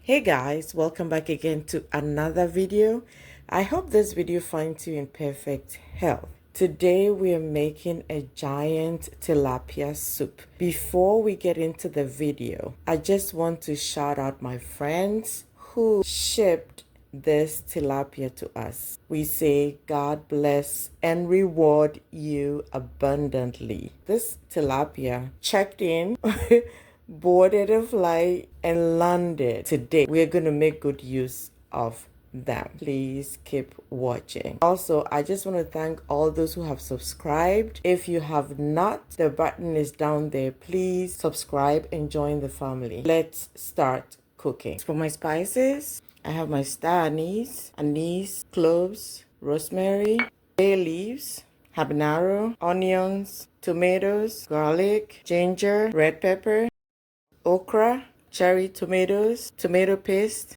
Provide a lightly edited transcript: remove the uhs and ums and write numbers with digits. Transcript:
Hey guys, welcome back again to another video. I hope this video finds you in perfect health. Today we are making a giant tilapia soup. Before we get into the video, I just want to shout out my friends who shipped this tilapia to us. We say God bless and reward you abundantly. This tilapia checked in boarded a flight and landed today. We're going to make good use of them. Please keep watching. Also, I just want to thank all those who have subscribed. If you have not, the button is down there. Please subscribe and join the family. Let's start cooking. For my spices, I have my star anise, cloves, rosemary, bay leaves, habanero, onions, tomatoes, garlic, ginger, red pepper, okra, cherry tomatoes, tomato paste,